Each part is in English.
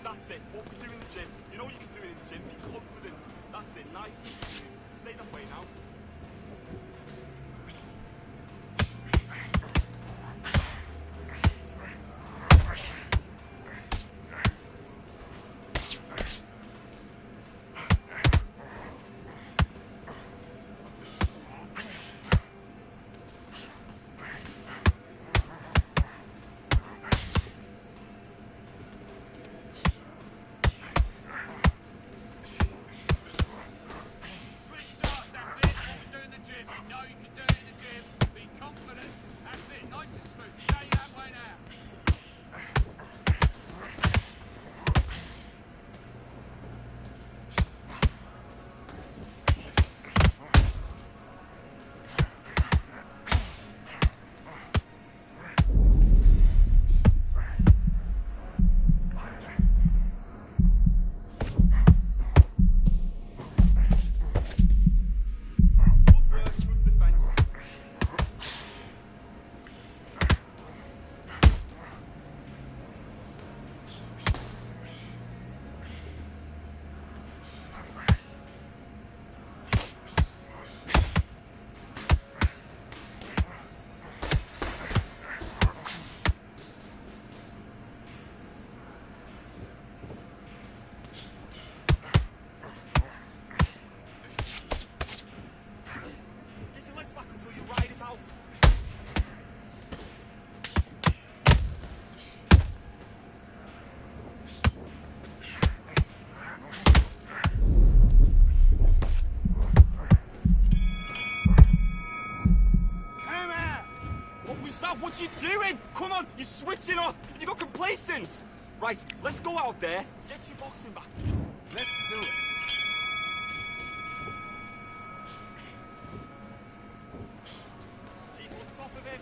That's it. What we do in the gym. You know you can do it in the gym. Be confident. That's it. Nice and smooth. Stay that way now. What you doing? Come on, you're switching off. You got complacent. Right, let's go out there. Get your boxing back. Let's do it. Keep on top of it.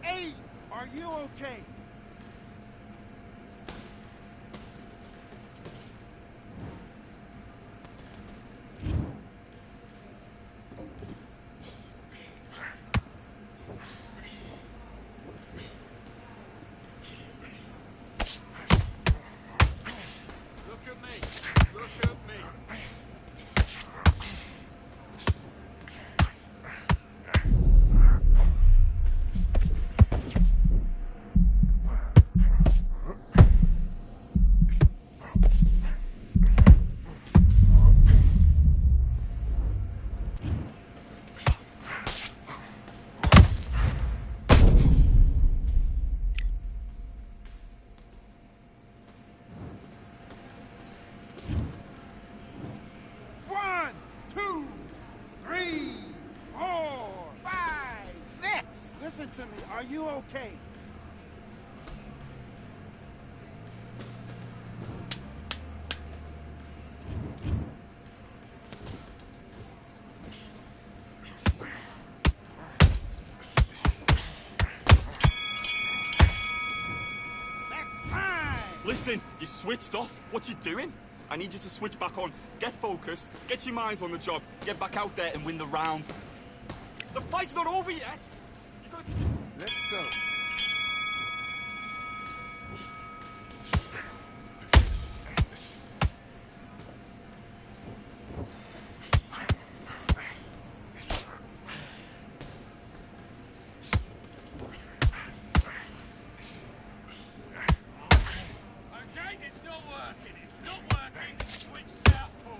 8! Are you okay? Look at me. Look at me. One, two, three, 4, 5, 6! Listen to me, are you okay? That's time! Listen, you switched off. What you doing? I need you to switch back on. Get focused, get your minds on the job, get back out there and win the round. The fight's not over yet. You gotta... Let's go. Okay, it's not working. It's not working. Switch southpaw.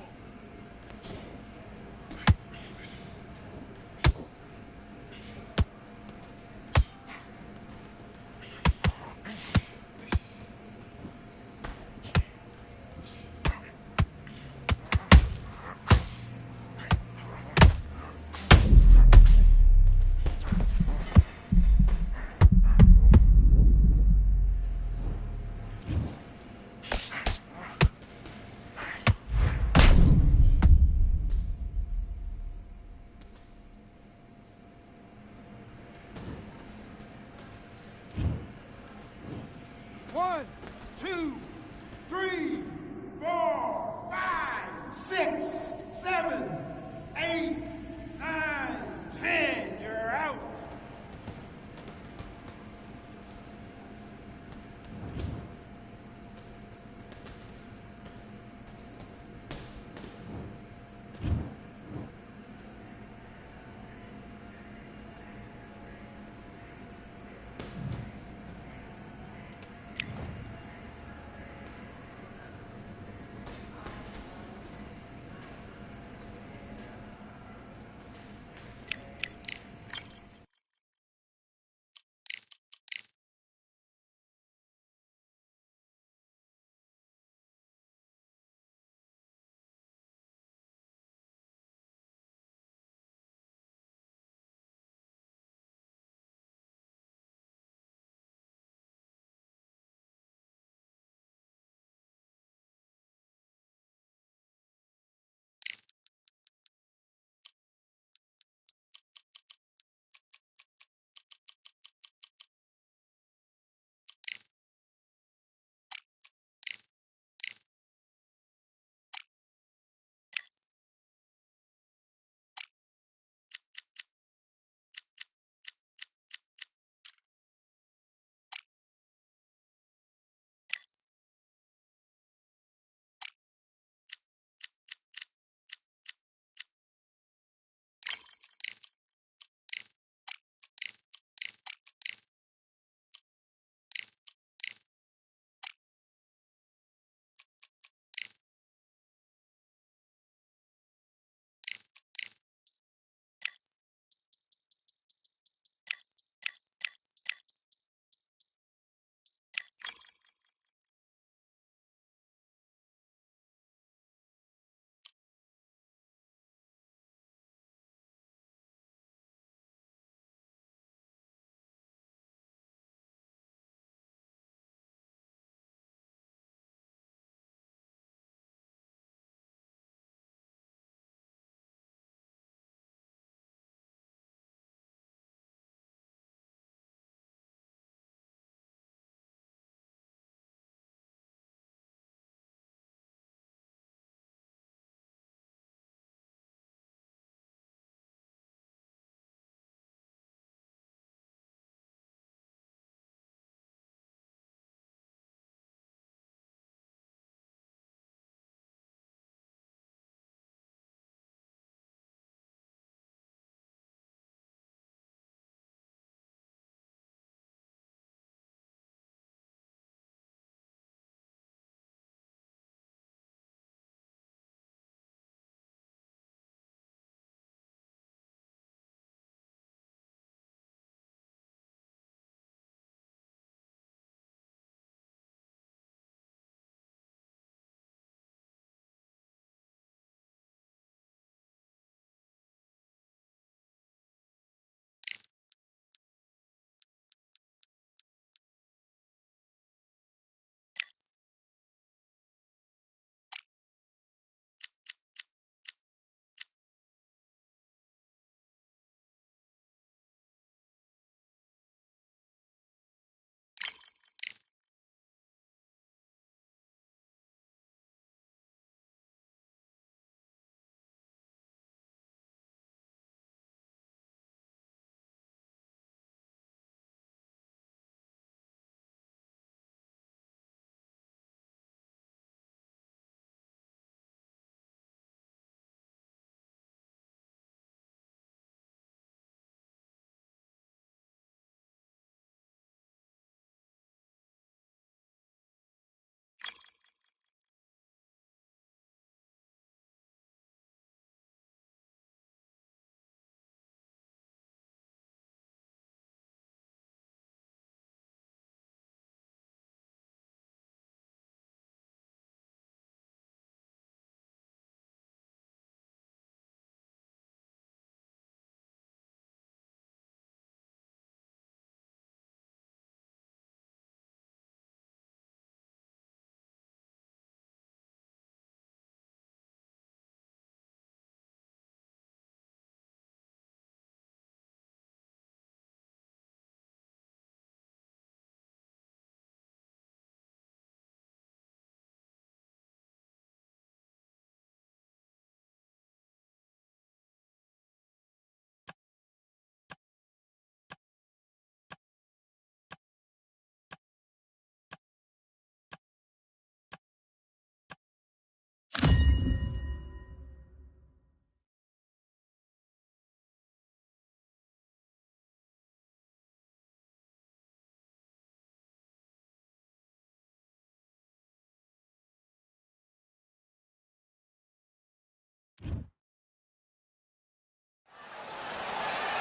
One, two, three, 4, 5, 6, 7, 8, 9, 10. You're out.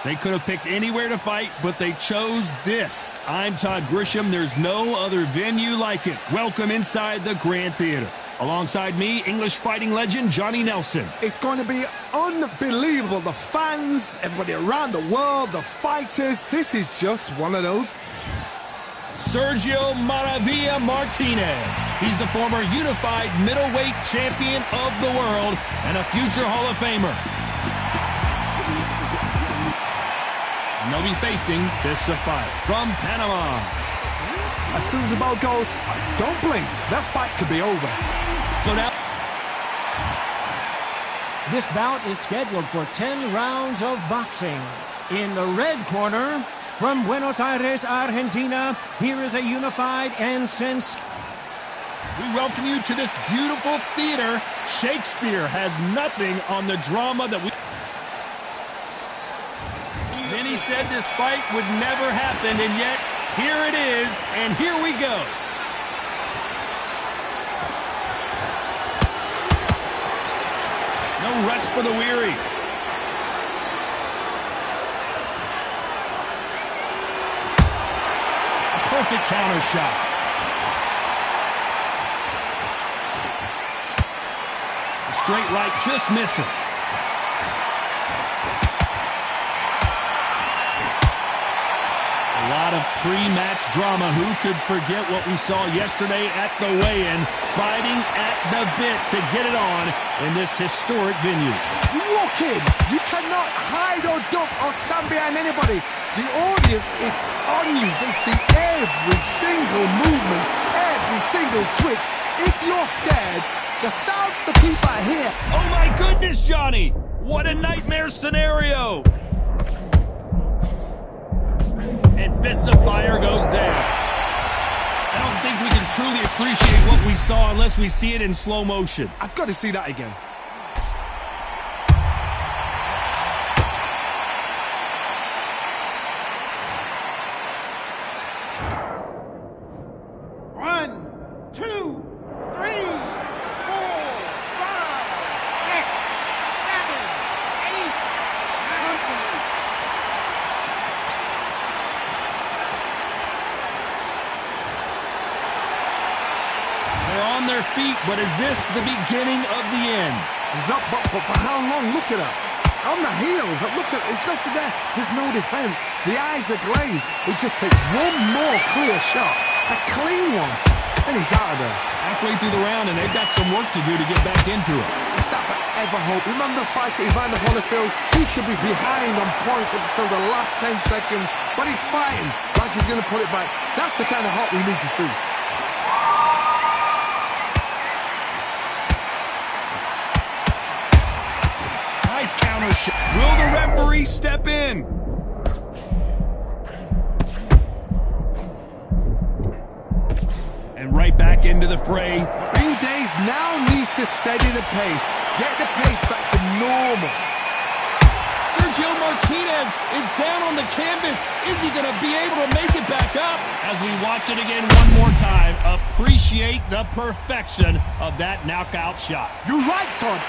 They could have picked anywhere to fight, but they chose this. I'm Todd Grisham. There's no other venue like it. Welcome inside the Grand Theater. Alongside me, English fighting legend Johnny Nelson. It's going to be unbelievable. The fans, everybody around the world, the fighters. This is just one of those. Sergio Maravilla Martinez. He's the former unified middleweight champion of the world and a future Hall of Famer. And they'll be facing Fist-a-Fight from Panama. As soon as the ball goes, don't blink. That fight could be over. So now, this bout is scheduled for 10 rounds of boxing. In the red corner, from Buenos Aires, Argentina, here is a unified and we welcome you to this beautiful theater. Shakespeare has nothing on the drama that we... Many said this fight would never happen, and yet here it is, and here we go. No rest for the weary. A perfect counter shot. The straight right just misses. A lot of pre-match drama. Who could forget what we saw yesterday at the weigh-in, fighting at the bit to get it on in this historic venue. You walk in, you cannot hide or duck or stand behind anybody. The audience is on you. They see every single movement, every single twitch. If you're scared, the thousands of people are here. Oh my goodness, Johnny! What a nightmare scenario! And Fists of Fire goes down. I don't think we can truly appreciate what we saw unless we see it in slow motion. I've got to see that again. Feet, but is this the beginning of the end? He's up, but for how long? Look at her. On the heels. Look at it's nothing there. There's no defense. The eyes are glazed. It just takes one more clear shot. A clean one. And he's out of there. Halfway through the round, and they've got some work to do to get back into it. Is that ever hope? Remember the fight at Evander Holyfield? He could be behind on points up until the last 10 seconds, but he's fighting like he's going to put it back. That's the kind of hope we need to see. Counter shot. Will the referee step in? And right back into the fray. B-Days now needs to steady the pace. Get the pace back to normal. Sergio Martinez is down on the canvas. Is he going to be able to make it back up? As we watch it again one more time, appreciate the perfection of that knockout shot. You're right, Todd.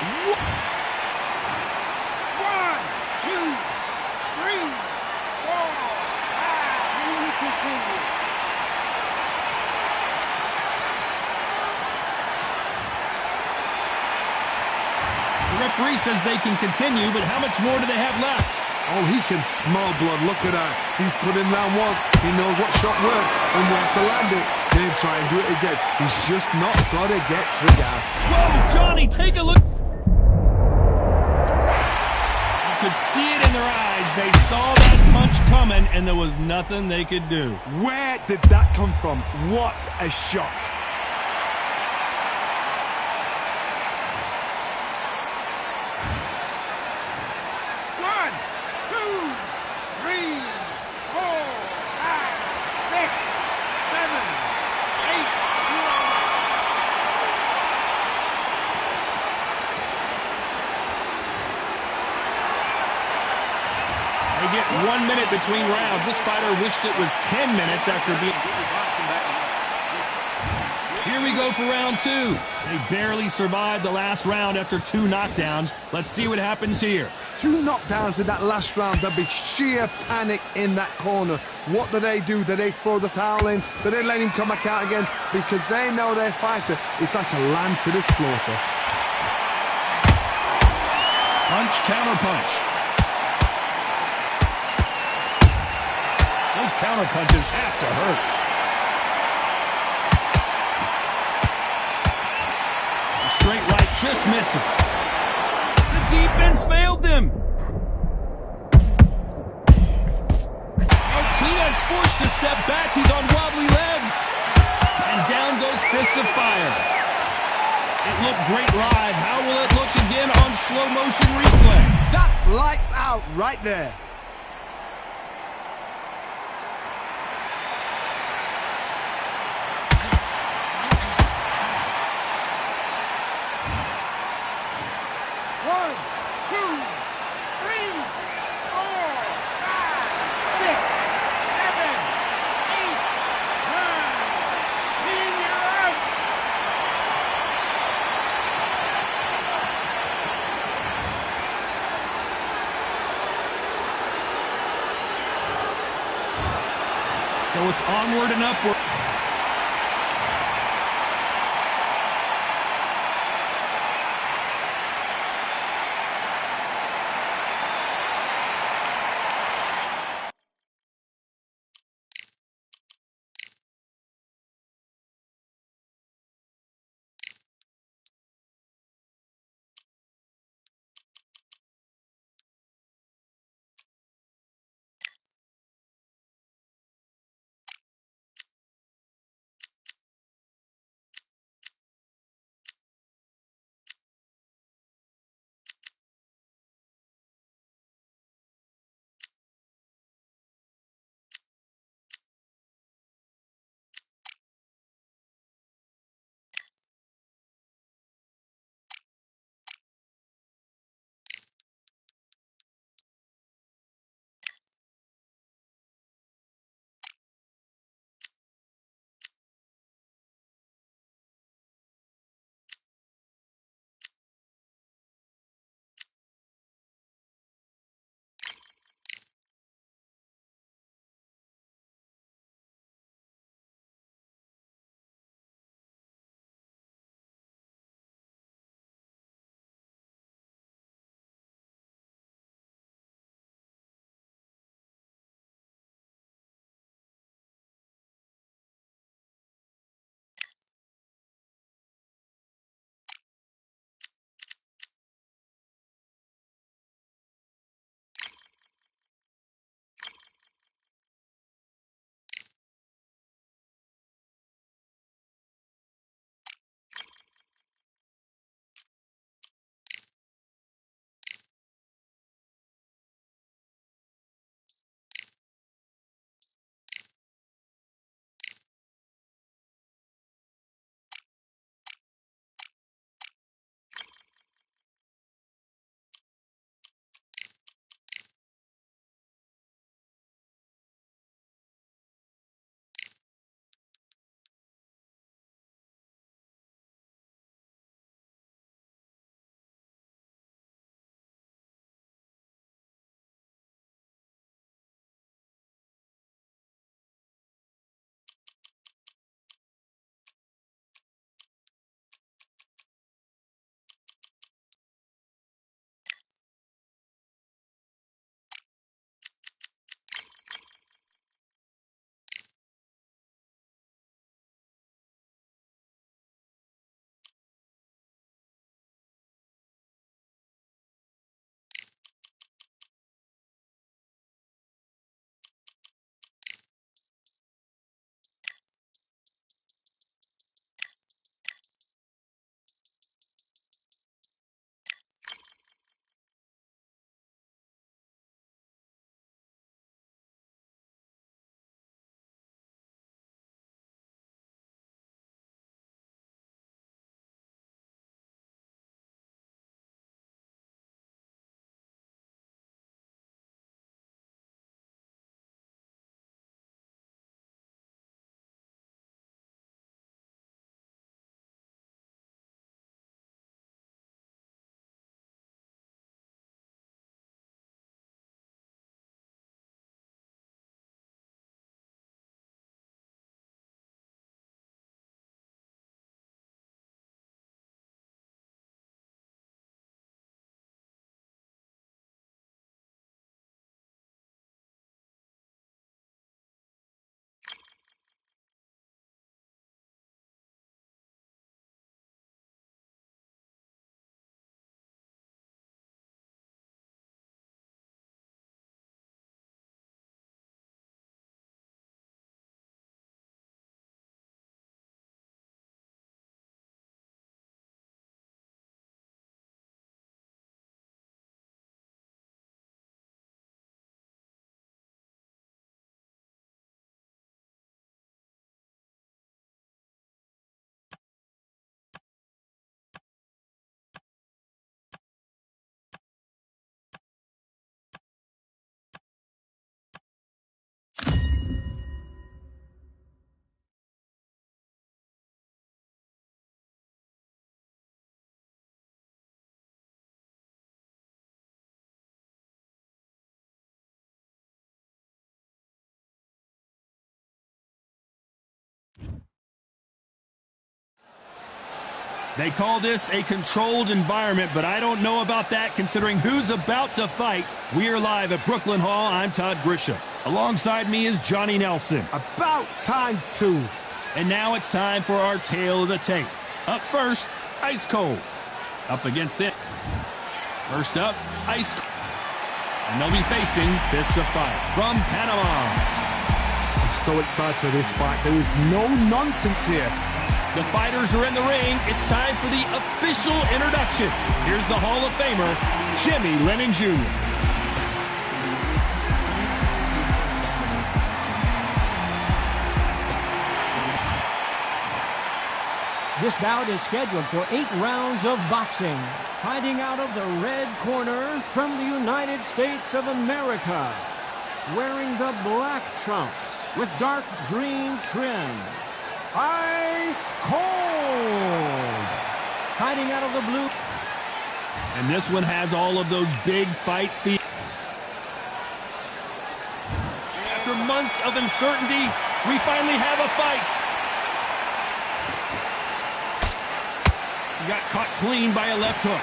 The referee says they can continue, but how much more do they have left? Oh, he can smell blood. Look at that. He's put in round once. He knows what shot works and where to land it. Then try and do it again. He's just not got to get triggered. Whoa, Johnny, take a look. You could see it in their eyes. They saw that punch coming, and there was nothing they could do. Where did that come from? What a shot. They get 1 minute between rounds. This fighter wished it was 10 minutes after being... Here we go for round two. They barely survived the last round after 2 knockdowns. Let's see what happens here. 2 knockdowns in that last round. There'll be sheer panic in that corner. What do? Do they throw the towel in? Do they let him come back out again? Because they know their fighter is like a lamb to the slaughter. Punch, counter punch. Those counter punches have to hurt. The straight right just misses. The defense failed them. Martinez forced to step back. He's on wobbly legs. And down goes Fists of Fire. It looked great live. How will it look again on slow motion replay? That's lights out right there. One, two, three, four, five, six, seven, eight, nine, 10. You're out. So it's onward and upward. They call this a controlled environment, but I don't know about that considering who's about to fight. We are live at Brooklyn Hall. I'm Todd Grisham. Alongside me is Johnny Nelson. About time, too. And now it's time for our tale of the tape. Up first, Ice Cold. Up against it. First up, Ice Cold. And they'll be facing Fists of Fire from Panama. I'm so excited for this fight. There is no nonsense here. The fighters are in the ring. It's time for the official introductions. Here's the Hall of Famer, Jimmy Lennon Jr. This bout is scheduled for 8 rounds of boxing. Fighting out of the red corner from the United States of America. Wearing the black trunks with dark green trim. Ice Cold! Fighting out of the blue. And this one has all of those big fight feet. After months of uncertainty, we finally have a fight. He got caught clean by a left hook.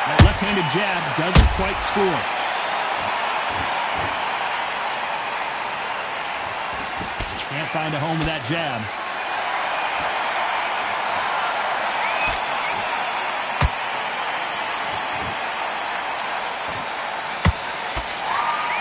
That left-handed jab doesn't quite score. Can't find a home with that jab.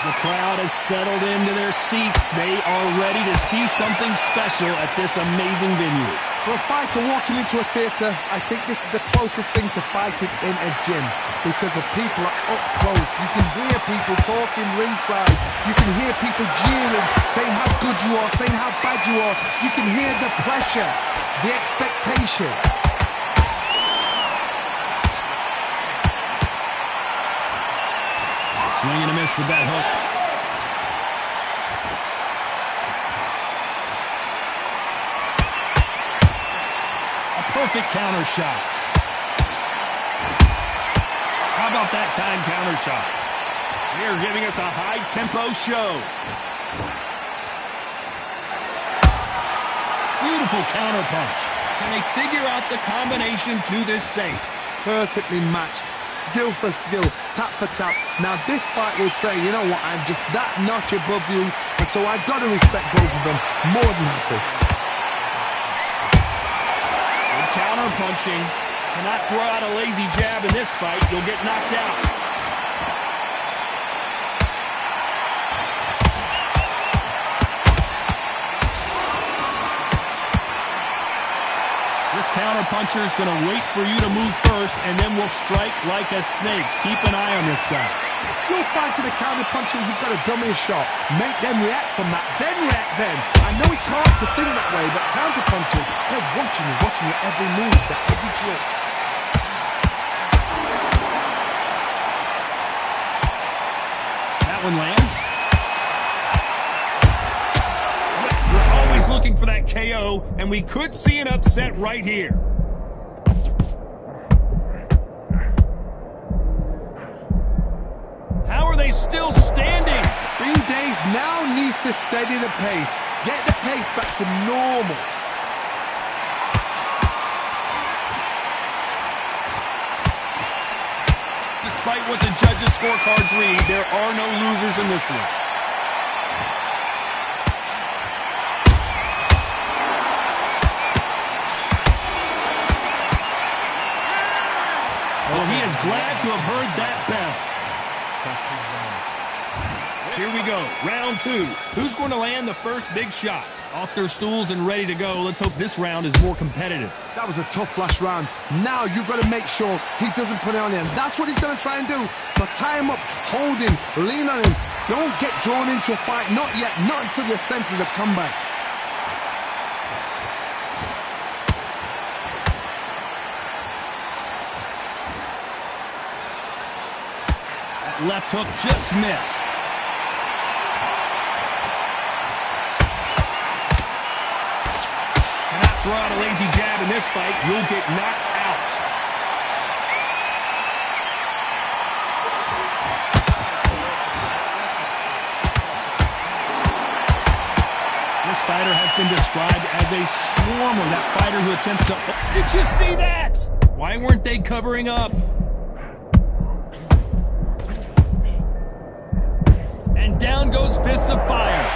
The crowd has settled into their seats. They are ready to see something special at this amazing venue. For a fighter walking into a theatre, I think this is the closest thing to fighting in a gym because the people are up close. You can hear people talking ringside. You can hear people jeering, saying how good you are, saying how bad you are. You can hear the pressure, the expectation. Swing and a miss with that hook. A perfect counter shot. How about that time counter shot? They are giving us a high-tempo show. Beautiful counter punch. Can they figure out the combination to this safe? Perfectly matched. Skill for skill, tap for tap. Now this fight will say, you know what, I'm just that notch above you, and so I've got to respect both of them. More than happy. Good counter punching. Cannot throw out a lazy jab in this fight. You'll get knocked out. This counter puncher is going to wait for you to move first, and then will strike like a snake. Keep an eye on this guy. You're fighting a counter puncher, you've got to dummy a shot. Make them react from that, then react then. I know it's hard to think that way, but counter punchers, they're watching your every move, their every trick. That one lands. We're always looking for that KO, and we could see an upset right here. How are they still standing? Green Days now needs to steady the pace. Get the pace back to normal. Despite what the judges' scorecards read, there are no losers in this one. Well, he is glad to have heard that bell. Here we go, round 2. Who's going to land the first big shot? Off their stools and ready to go. Let's hope this round is more competitive. That was a tough last round. Now you've got to make sure he doesn't put it on him. That's what he's going to try and do. So tie him up, hold him, lean on him. Don't get drawn into a fight. Not yet. Not until your senses have come back. That left hook just missed. Throw out a lazy jab in this fight, you'll get knocked out. been described as a swarmer, that fighter who attempts to... Did you see that? Why weren't they covering up? And down goes Fists of Fire.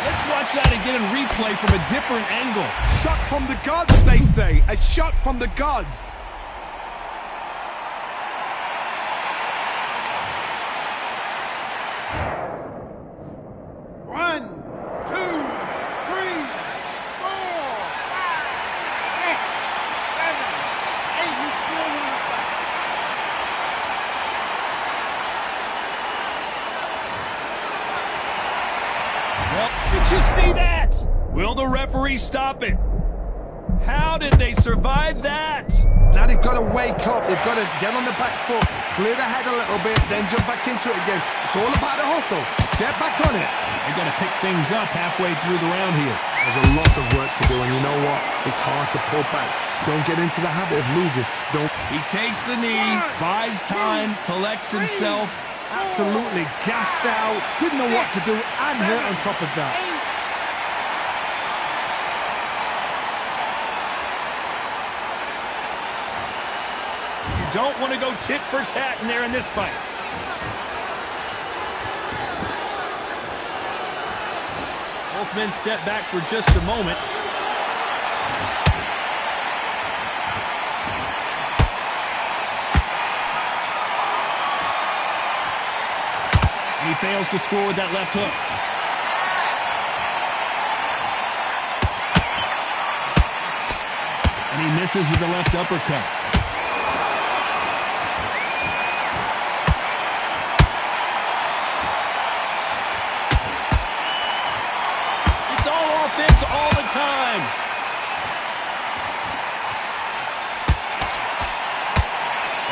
Let's watch that again in replay from a different angle. Shot from the gods, they say. A shot from the gods. Did you see that? Will the referee stop it? How did they survive that? Now they've got to wake up. They've got to get on the back foot, clear the head a little bit, then jump back into it again. It's all about the hustle. Get back on it. They're going to pick things up halfway through the round here. There's a lot of work to do, and you know what? It's hard to pull back. Don't get into the habit of losing. Don't. He takes a knee, buys time, collects himself. Absolutely gassed out, didn't know what to do, and hurt on top of that. You don't want to go tit for tat in there in this fight. Both men step back for just a moment. He fails to score with that left hook. And he misses with the left uppercut. It's all offense all the time.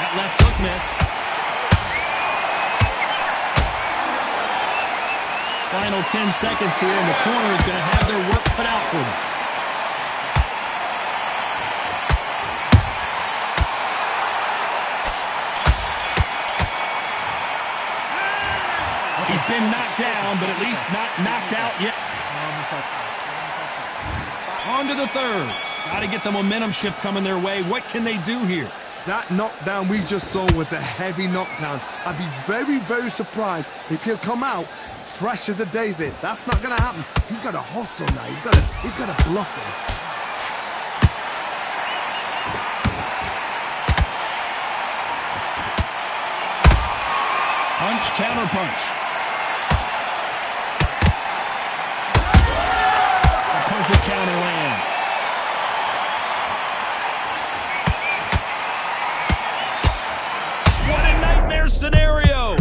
That left hook missed. Final 10 seconds here, and the corner is going to have their work cut out for them. He's been knocked down, but at least not knocked out yet. On to the third. Got to get the momentum shift coming their way. What can they do here? That knockdown we just saw was a heavy knockdown. I'd be very, very surprised if he'll come out fresh as a daisy. That's not going to happen. He's got to hustle now. He's got to bluff him. Punch, counter punch. A perfect counter lands. What a nightmare scenario!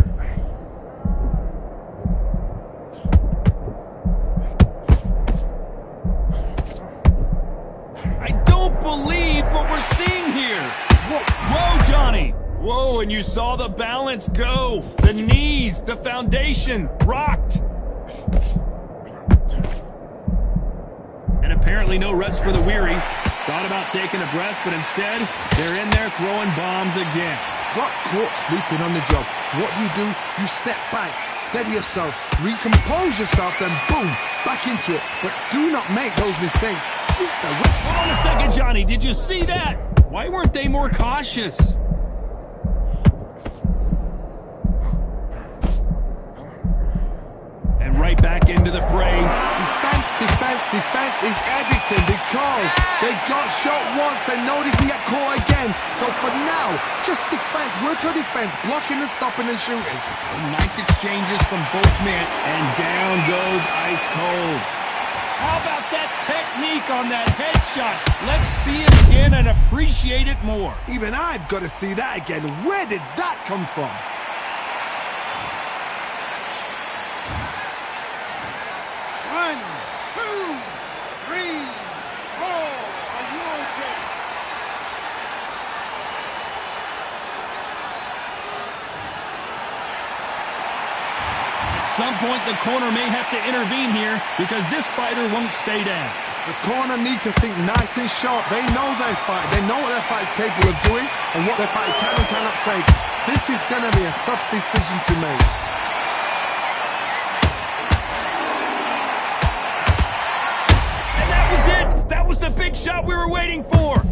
I don't believe what we're seeing here. Whoa, Johnny. Whoa, and you saw the balance go. The knees, the foundation, rocked. And apparently no rest for the weary. Thought about taking a breath, but instead, they're in there throwing bombs again. Got caught sleeping on the job. What do? You step back, steady yourself, recompose yourself, then boom, back into it. But do not make those mistakes. This is the way. Hold on a second, Johnny. Did you see that? Why weren't they more cautious? And right back into the fray. Defense is everything because they got shot once. They know they can get caught again. So for now, just defense, work on defense, blocking and stopping and shooting. Nice exchanges from both men, and down goes Ice Cold. How about that technique on that headshot? Let's see it again and appreciate it more. Even I've got to see that again. Where did that come from? One, two, three, four. Are you okay? At some point, the corner may have to intervene here because this fighter won't stay down. The corner needs to think nice and sharp. They know their fight. They know what their fight is capable of doing and what their fight can and cannot take. This is going to be a tough decision to make. That was the big shot we were waiting for. What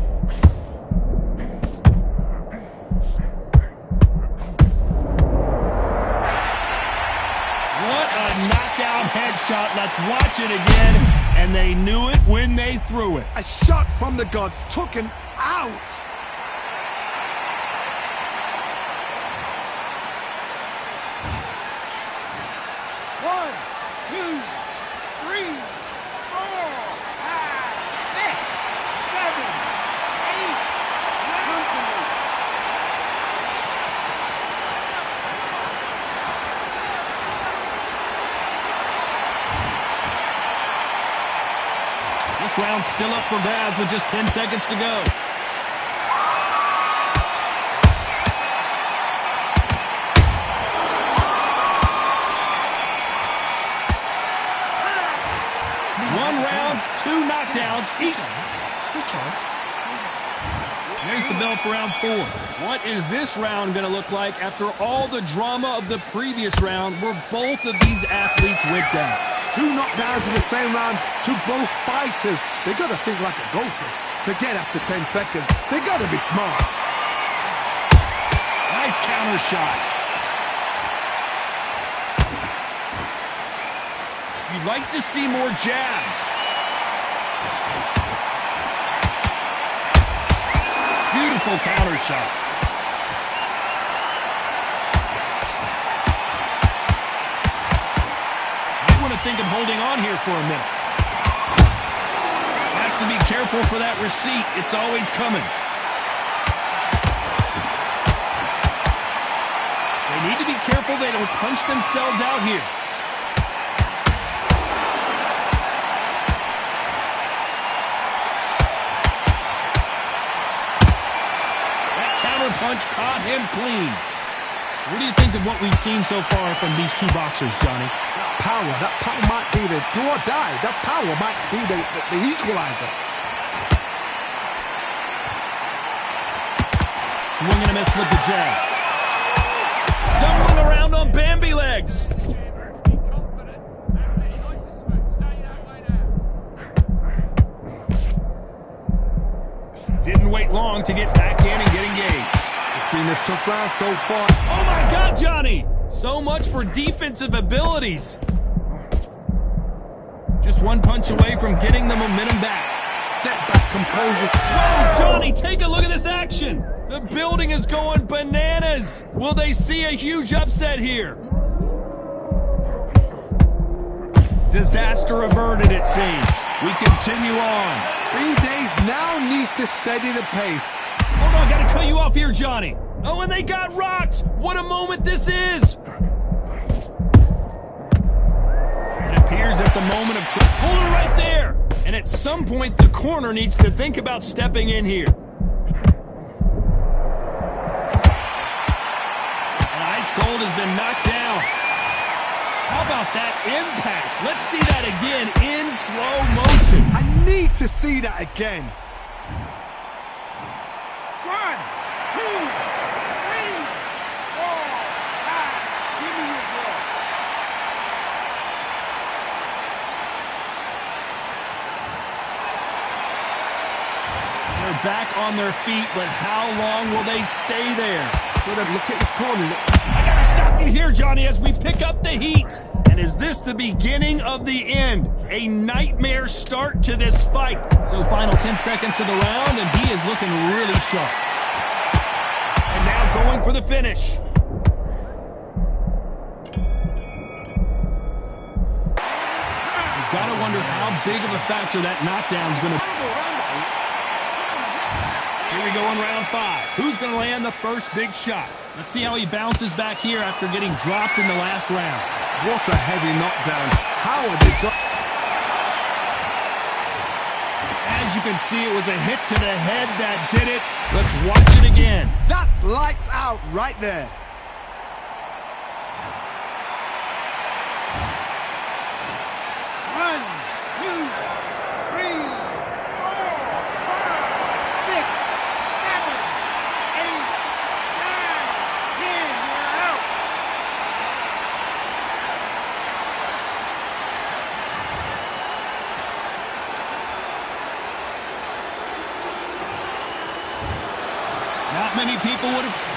a knockout headshot. Let's watch it again. And they knew it when they threw it. A shot from the gods took him out. One, two, three, 4, 5, 6, 7, 8, 9. This round's still up for grabs with just 10 seconds to go. One round, 2 knockdowns each. Switch on. There's the bell for round 4. What is this round going to look like after all the drama of the previous round where both of these athletes went down? 2 knockdowns in the same round to both fighters. They got to think like a goldfish. Forget after 10 seconds. They got to be smart. Nice counter shot. You'd like to see more jabs. Beautiful counter shot. Might want to think of holding on here for a minute. Has to be careful for that receipt. It's always coming. They need to be careful they don't punch themselves out here. Punch caught him clean. What do you think of what we've seen so far from these two boxers, Johnny? That power might be the do or die. That power might be the equalizer. Swing and a miss with the jab. Stumbling around on Bambi legs. Didn't wait long to get back in and get engaged. It's been a tough round so far. Oh my God, Johnny! So much for defensive abilities. Just one punch away from getting the momentum back. Step back, composure. Wow, Johnny, take a look at this action. The building is going bananas. Will they see a huge upset here? Disaster averted, it seems. We continue on. Green Days now needs to steady the pace. Hold on, gotta cut you off here, Johnny. Oh, and they got rocked. What a moment this is. It appears at the moment of truth. Hold it right there. And at some point, the corner needs to think about stepping in here. And Ice Cold has been knocked down. How about that impact? Let's see that again in slow motion. I need to see that again. 1, 2, 3, 4, 5. Give me your ball. They're back on their feet, but how long will they stay there? Look at his corner. I gotta stop you here, Johnny, as we pick up the heat. And is this the beginning of the end? A nightmare start to this fight. So final 10 seconds of the round, and he is looking really sharp. And now going for the finish. You've gotta wonder how big of a factor that knockdown's gonna be. Here we go in round 5. Who's going to land the first big shot? Let's see how he bounces back here after getting dropped in the last round. What a heavy knockdown. How are they got... As you can see, it was a hit to the head that did it. Let's watch it again. That's lights out right there. One, two, 3, 4, 5, 6, 7, 8, 9, 10. You're out. Not many people would have...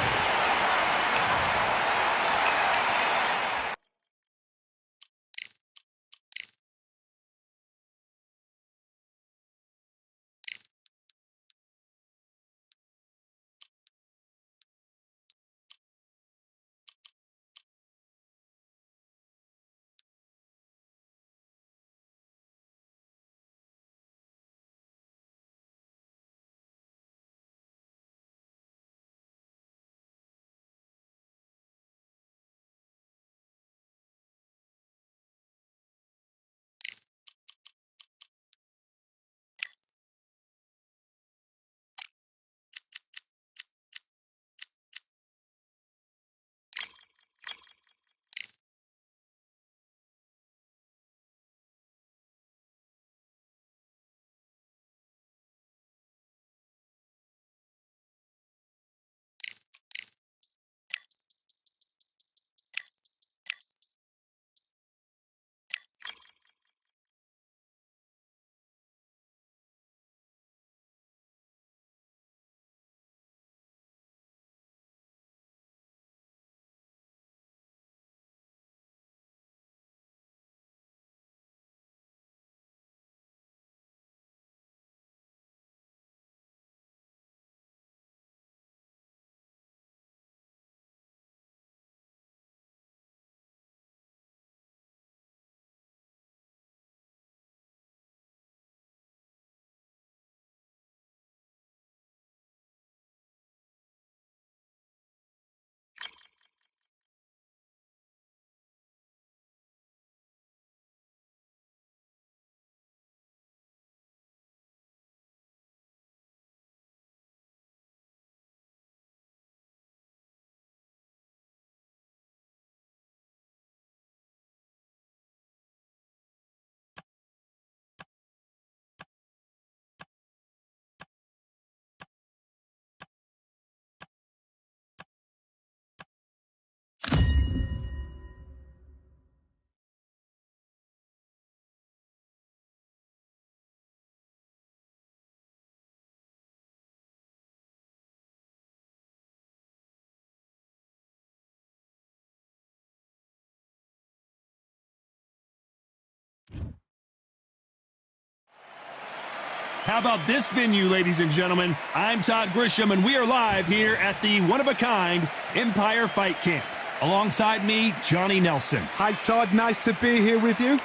How about this venue, ladies and gentlemen? I'm Todd Grisham, and we are live here at the one-of-a-kind Empire Fight Camp. Alongside me, Johnny Nelson. Hi, Todd. Nice to be here with you.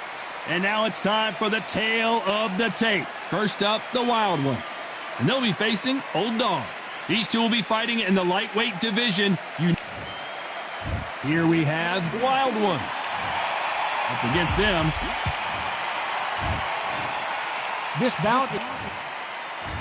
And now it's time for the tale of the tape. First up, the Wild One. And they'll be facing Old Dog. These two will be fighting in the lightweight division. Here we have Wild One. Up against them. This bout...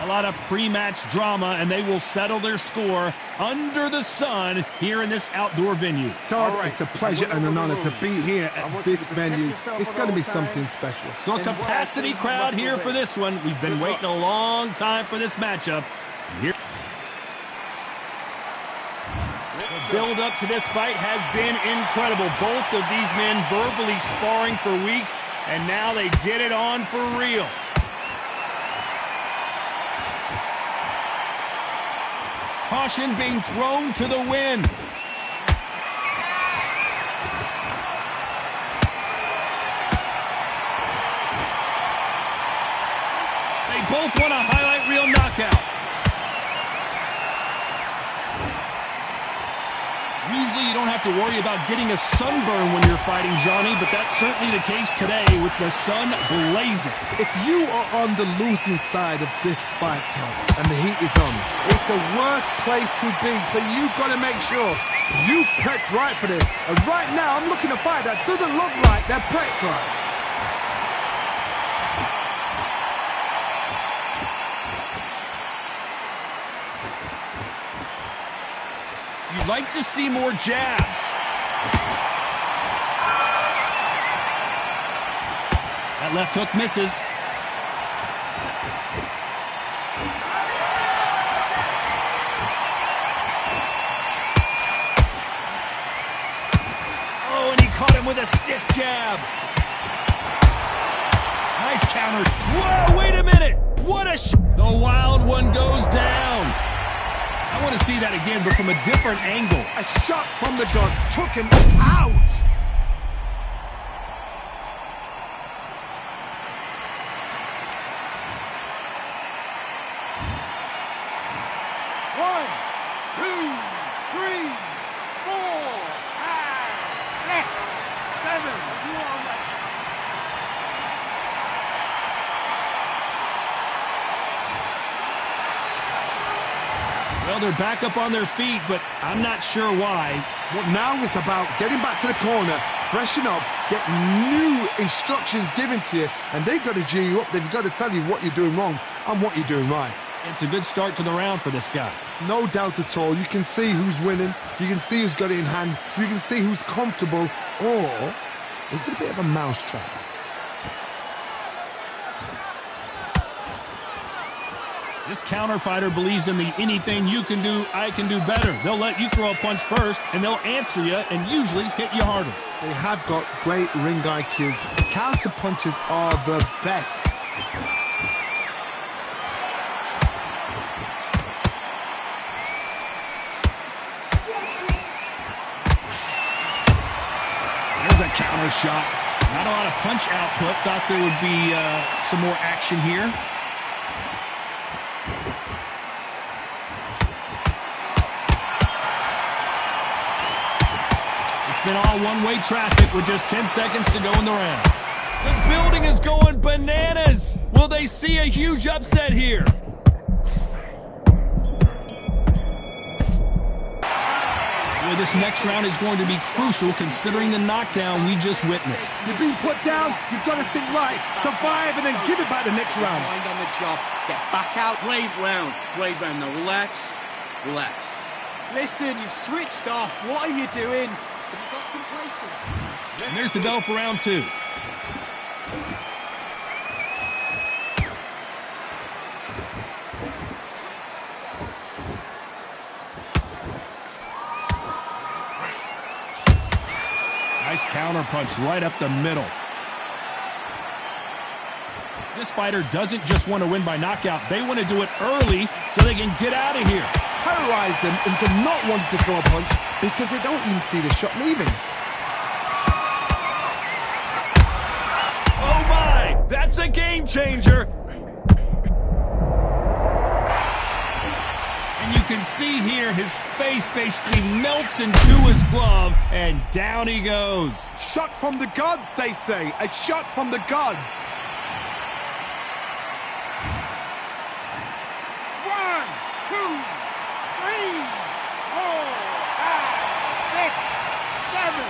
A lot of pre-match drama, and they will settle their score under the sun here in this outdoor venue. Todd, it's a pleasure and an honor to be here at this venue. It's going to be something special. So a capacity crowd here for this one. We've been waiting a long time for this matchup. Here. The build-up to this fight has been incredible. Both of these men verbally sparring for weeks, and now they get it on for real. Caution being thrown to the wind. They both want a highlight reel knockout. Usually you don't have to worry about getting a sunburn when you're fighting, Johnny, but that's certainly the case today with the sun blazing. If you are on the losing side of this fight, Todd, and the heat is on, it's the worst place to be, so you've got to make sure you prepped right for this. And right now, I'm looking at a fight that doesn't look like they're prepped right. You'd like to see more jabs. That left hook misses. Oh, and he caught him with a stiff jab. Nice counter. Whoa, wait a minute. What a The Wild One goes down. That I want to see that again, but from a different angle. A shot from the gods took him out. One, two, three, four, five, six, seven. You are right. Well, they're back up on their feet, but I'm not sure why. Well, now it's about getting back to the corner, freshen up, get new instructions given to you, and they've got to G you up. They've got to tell you what you're doing wrong and what you're doing right. It's a good start to the round for this guy. No doubt at all. You can see who's winning. You can see who's got it in hand. You can see who's comfortable. Or is it a bit of a mousetrap? This counter fighter believes in the anything you can do, I can do better. They'll let you throw a punch first, and they'll answer you and usually hit you harder. They have got great ring IQ. Counter punches are the best. There's a counter shot. Not a lot of punch output. Thought there would be some more action here. It's been all one-way traffic with just 10 seconds to go in the round. The building is going bananas. Will they see a huge upset here? Well, this next round is going to be crucial considering the knockdown we just witnessed. You've been put down, you've got to think right, survive and then give it back the next round. Mind on the job. Get back out. Blade round. Blade round now. Relax. Relax. Listen, you've switched off. What are you doing? Have you got complacent? And there's the bell for round two. Nice counter punch right up the middle. This fighter doesn't just want to win by knockout. They want to do it early so they can get out of here. Terrorize them into not wanting to throw a punch because they don't even see the shot leaving. Oh my! That's a game changer! And you can see here his face basically melts into his glove, and down he goes. Shot from the gods, they say. A shot from the gods. One, two, three, four, five, six, seven,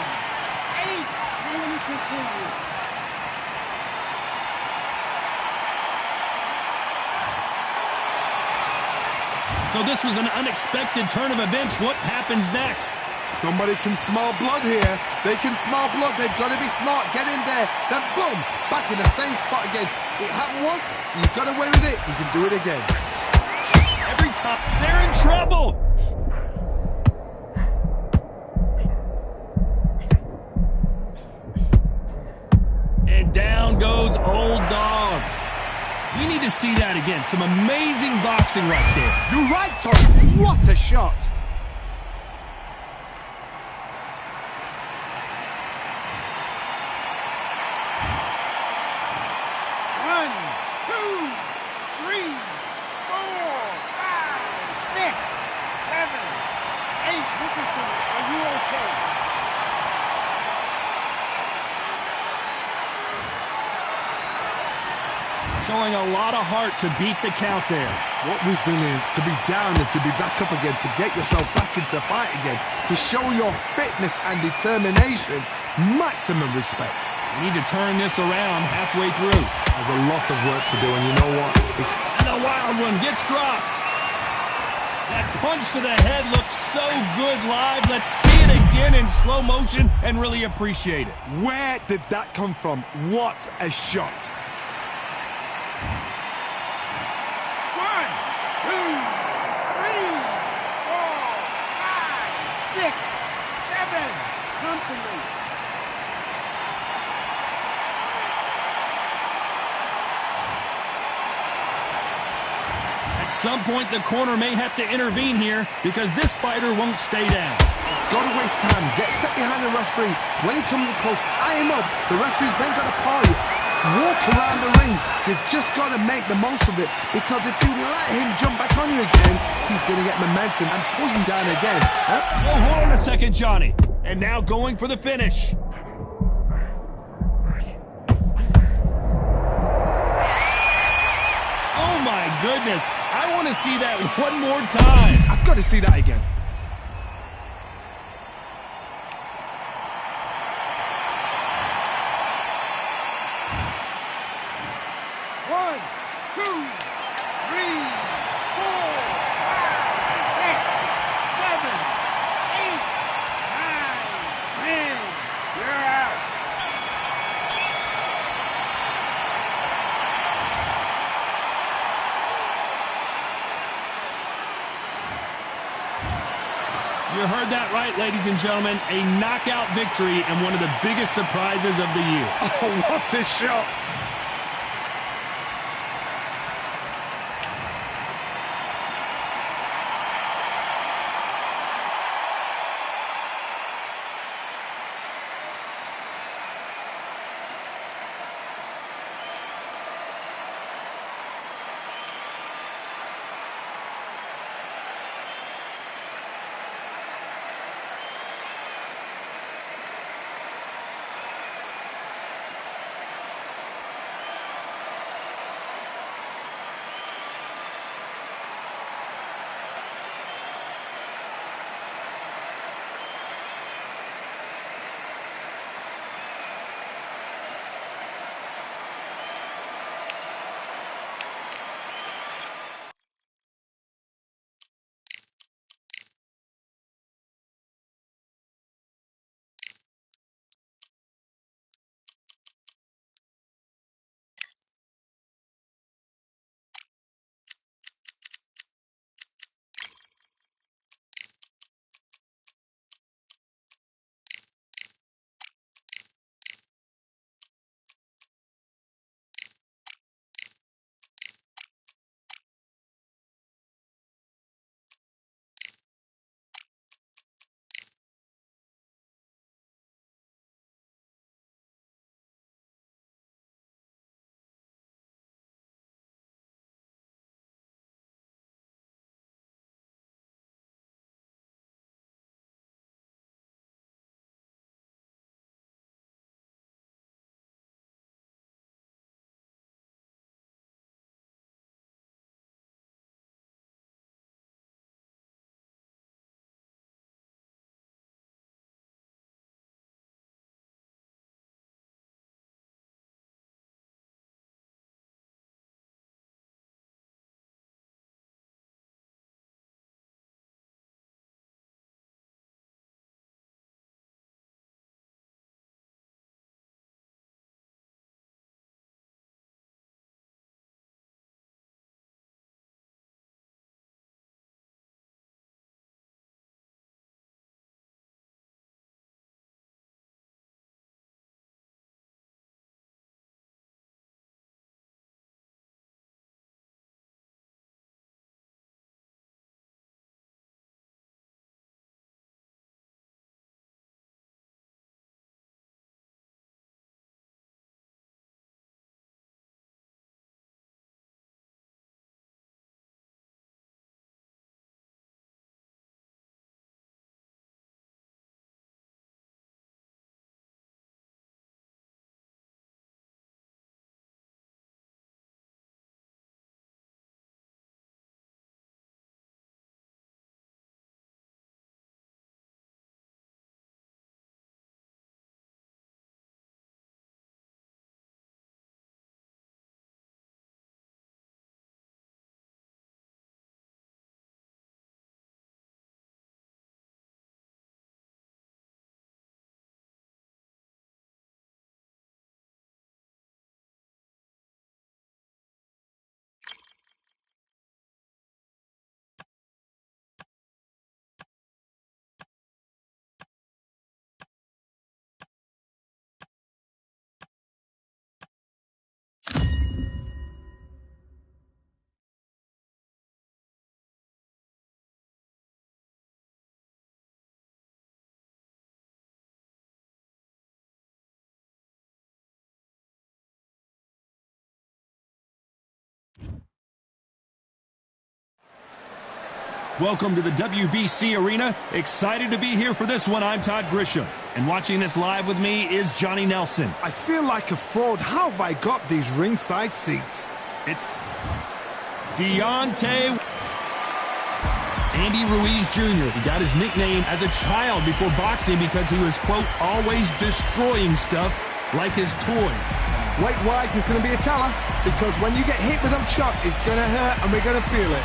eight. Can we continue? So this was an unexpected turn of events. What happens next? Somebody can smell blood here. They can smell blood. They've got to be smart. Get in there. Then boom, back in the same spot again. It happened once. You got away with it. You can do it again. Every time, they're in trouble. And down goes Old Dog. We need to see that again. Some amazing boxing right there. You're right, Tony. What a shot. One, two, three, four, five, six, seven, eight. Listen to me. Are you okay? Showing a lot of heart to beat the count there. What resilience to be down and to be back up again, to get yourself back into fight again, to show your fitness and determination. Maximum respect. We need to turn this around halfway through. There's a lot of work to do, and you know what? And the wild one gets dropped. That punch to the head looks so good live. Let's see it again in slow motion and really appreciate it. Where did that come from? What a shot. One, two, three, four, five, six, seven. Come to me. some point, the corner may have to intervene here because this fighter won't stay down. Got to waste time. Step behind the referee. When he comes close, tie him up. The referee's then got to call you. Walk around the ring. You've just got to make the most of it, because if you let him jump back on you again, he's going to get momentum and pull you down again. Huh? Well, hold on a second, Johnny. And now going for the finish. Oh my goodness. I want to see that one more time. I've got to see that again. You heard that right, ladies and gentlemen. A knockout victory and one of the biggest surprises of the year. Oh, what a shot! Welcome to the WBC Arena. Excited to be here for this one. I'm Todd Grisham. And watching this live with me is Johnny Nelson. I feel like a fraud. How have I got these ringside seats? It's Deontay Andy Ruiz Jr. He got his nickname as a child before boxing because he was, quote, always destroying stuff like his toys. Weight-wise, it's going to be a teller, because when you get hit with them shots, it's going to hurt and we're going to feel it.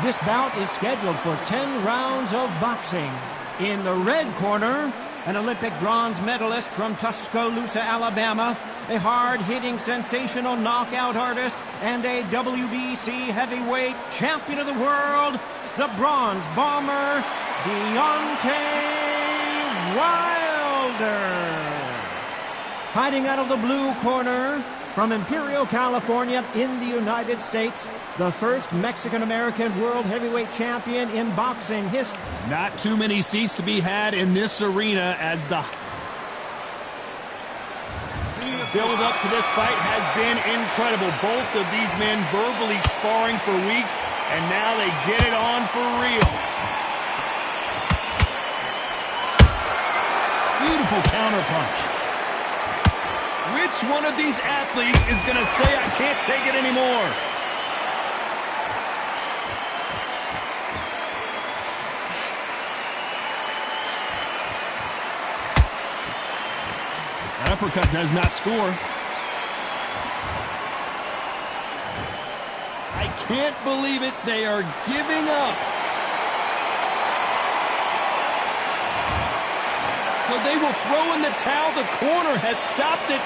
This bout is scheduled for 10 rounds of boxing. In the red corner, an Olympic bronze medalist from Tuscaloosa, Alabama, a hard-hitting, sensational knockout artist, and a WBC heavyweight champion of the world, the Bronze Bomber, Deontay Wilder. Fighting out of the blue corner, from Imperial, California, in the United States, the first Mexican-American world heavyweight champion in boxing history. Not too many seats to be had in this arena as the build-up to this fight has been incredible. Both of these men verbally sparring for weeks, and now they get it on for real. Beautiful counterpunch. Which one of these athletes is going to say, I can't take it anymore? That uppercut does not score. I can't believe it. They are giving up. So they will throw in the towel. The corner has stopped it.